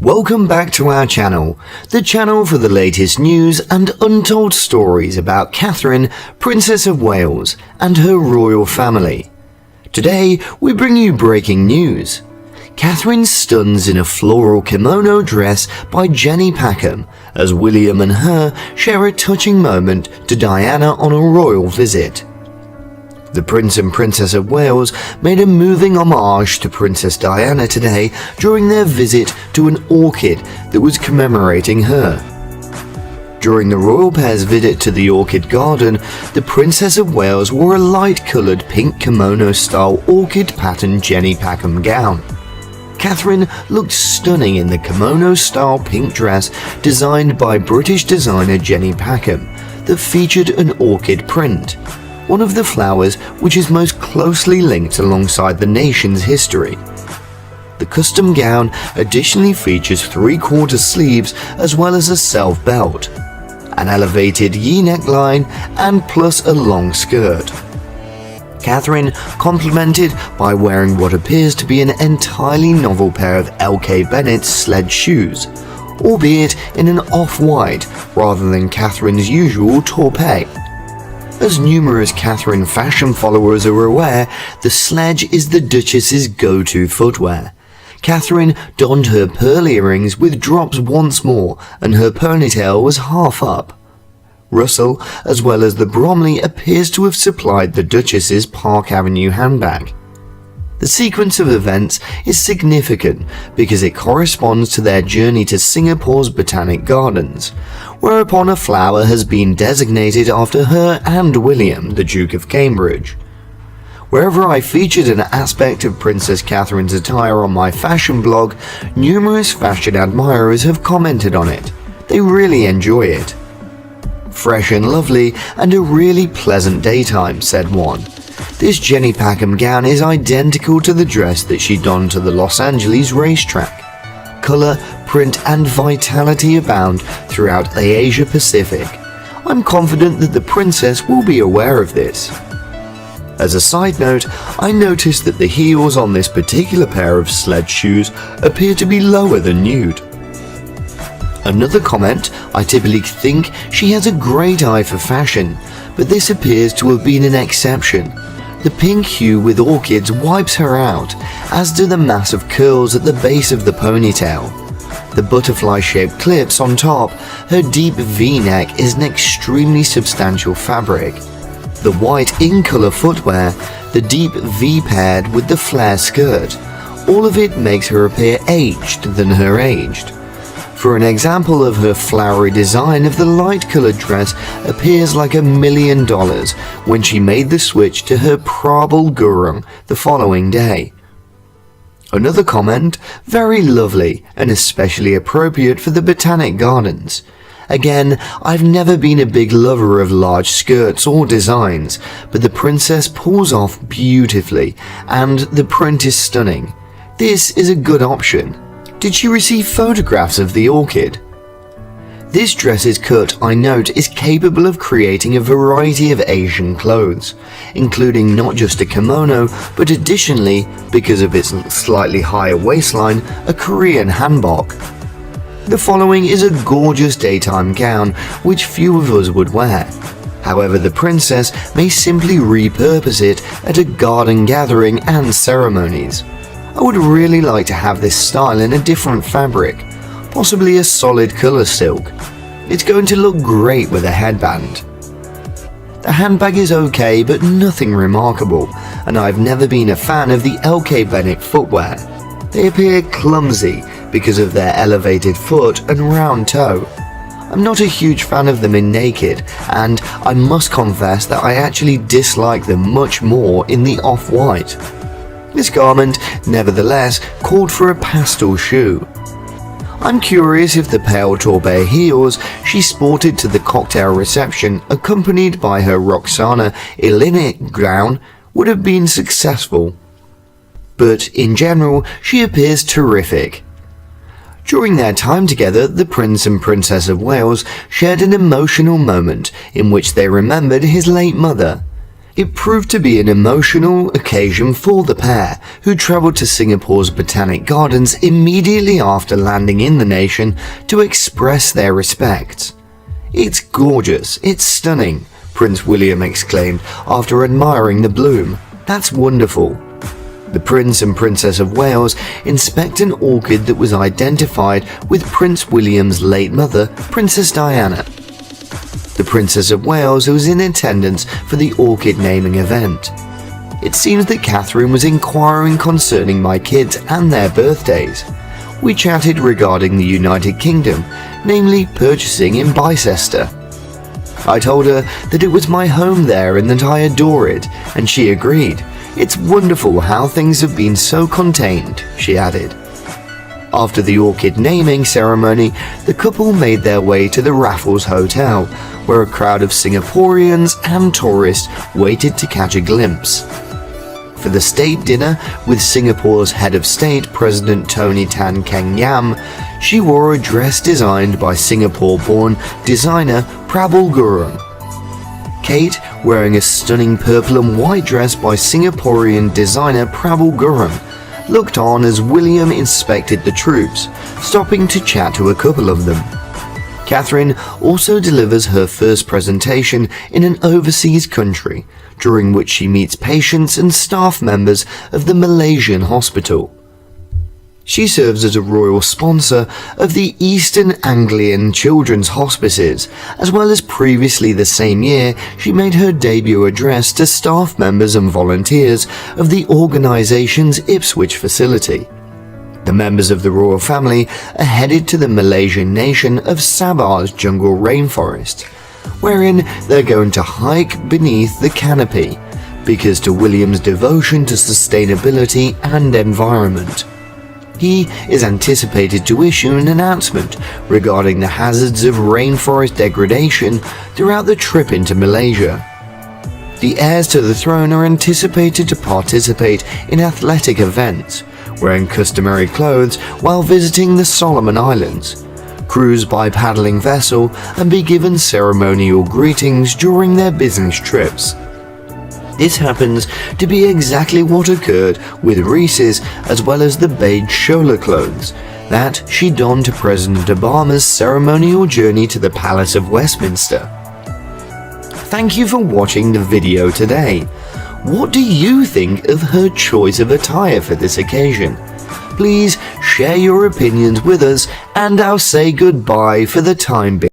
Welcome back to our channel, the channel for the latest news and untold stories about Catherine, Princess of Wales, and her royal family. Today, we bring you breaking news. Catherine stuns in a floral kimono dress by Jenny Packham as William and her share a touching moment to Diana on a royal visit. The Prince and Princess of Wales made a moving homage to Princess Diana today during their visit to an orchid that was commemorating her. During the royal pair's visit to the orchid garden, the Princess of Wales wore a light-coloured pink kimono-style orchid-patterned Jenny Packham gown. Catherine looked stunning in the kimono-style pink dress designed by British designer Jenny Packham that featured an orchid print, one of the flowers which is most closely linked alongside the nation's history. The custom gown additionally features three-quarter sleeves as well as a self belt, an elevated Y neckline, and plus a long skirt. Catherine complimented by wearing what appears to be an entirely novel pair of LK Bennett's sled shoes, albeit in an off-white rather than Catherine's usual taupe. As numerous Catherine fashion followers are aware, the sledge is the Duchess's go-to footwear. Catherine donned her pearl earrings with drops once more, and her ponytail was half up. Russell, as well as the Bromley, appears to have supplied the Duchess's Park Avenue handbag. The sequence of events is significant because it corresponds to their journey to Singapore's Botanic Gardens, whereupon a flower has been designated after her and William, the Duke of Cambridge. Wherever I featured an aspect of Princess Catherine's attire on my fashion blog, numerous fashion admirers have commented on it. They really enjoy it. "Fresh and lovely, and a really pleasant daytime," said one. "This Jenny Packham gown is identical to the dress that she donned to the Los Angeles racetrack. Colour, print and vitality abound throughout the Asia Pacific. I'm confident that the princess will be aware of this." As a side note, I noticed that the heels on this particular pair of sled shoes appear to be lower than nude. Another comment: "I typically think she has a great eye for fashion, but this appears to have been an exception. The pink hue with orchids wipes her out, as do the massive curls at the base of the ponytail. The butterfly-shaped clips on top, her deep V-neck is an extremely substantial fabric. The white in-colour footwear, the deep V paired with the flare skirt, all of it makes her appear aged than her aged. For an example of her flowery design of the light-coloured dress appears like $1 million when she made the switch to her Prabal Gurung the following day." Another comment: "Very lovely and especially appropriate for the Botanic Gardens. Again, I've never been a big lover of large skirts or designs, but the princess pulls off beautifully and the print is stunning. This is a good option. Did she receive photographs of the orchid?" This dress's cut, I note, is capable of creating a variety of Asian clothes, including not just a kimono, but additionally, because of its slightly higher waistline, a Korean hanbok. The following is a gorgeous daytime gown, which few of us would wear. However, the princess may simply repurpose it at a garden gathering and ceremonies. I would really like to have this style in a different fabric, possibly a solid colour silk. It's going to look great with a headband. The handbag is okay, but nothing remarkable, and I've never been a fan of the LK Bennett footwear. They appear clumsy because of their elevated foot and round toe. I'm not a huge fan of them in naked, and I must confess that I actually dislike them much more in the off-white. This garment, nevertheless, called for a pastel shoe. I'm curious if the pale taupe heels she sported to the cocktail reception, accompanied by her Roxana Ilinik gown, would have been successful. But in general, she appears terrific. During their time together, the Prince and Princess of Wales shared an emotional moment in which they remembered his late mother. It proved to be an emotional occasion for the pair, who travelled to Singapore's Botanic Gardens immediately after landing in the nation to express their respects. "It's gorgeous, it's stunning," Prince William exclaimed after admiring the bloom. "That's wonderful." The Prince and Princess of Wales inspect an orchid that was identified with Prince William's late mother, Princess Diana. The Princess of Wales was in attendance for the orchid naming event. "It seems that Catherine was inquiring concerning my kids and their birthdays. We chatted regarding the United Kingdom, namely purchasing in Bicester. I told her that it was my home there and that I adore it, and she agreed. It's wonderful how things have been so contained," she added. After the orchid naming ceremony, the couple made their way to the Raffles Hotel, where a crowd of Singaporeans and tourists waited to catch a glimpse. For the state dinner with Singapore's head of state, President Tony Tan Keng Yam, she wore a dress designed by Singapore-born designer Prabal Gurung. Kate, wearing a stunning purple and white dress by Singaporean designer Prabal Gurung, looked on as William inspected the troops, stopping to chat to a couple of them. Catherine also delivers her first presentation in an overseas country, during which she meets patients and staff members of the Malaysian hospital. She serves as a royal sponsor of the Eastern Anglian Children's Hospices, as well as previously the same year she made her debut address to staff members and volunteers of the organisation's Ipswich facility. The members of the royal family are headed to the Malaysian nation of Sabah's jungle rainforest, wherein they're going to hike beneath the canopy, because to William's devotion to sustainability and environment. He is anticipated to issue an announcement regarding the hazards of rainforest degradation throughout the trip into Malaysia. The heirs to the throne are anticipated to participate in athletic events, wearing customary clothes while visiting the Solomon Islands, cruise by paddling vessel, and be given ceremonial greetings during their business trips. This happens to be exactly what occurred with Reese's, as well as the beige Shola clothes that she donned to President Obama's ceremonial journey to the Palace of Westminster. Thank you for watching the video today. What do you think of her choice of attire for this occasion? Please share your opinions with us, and I'll say goodbye for the time being.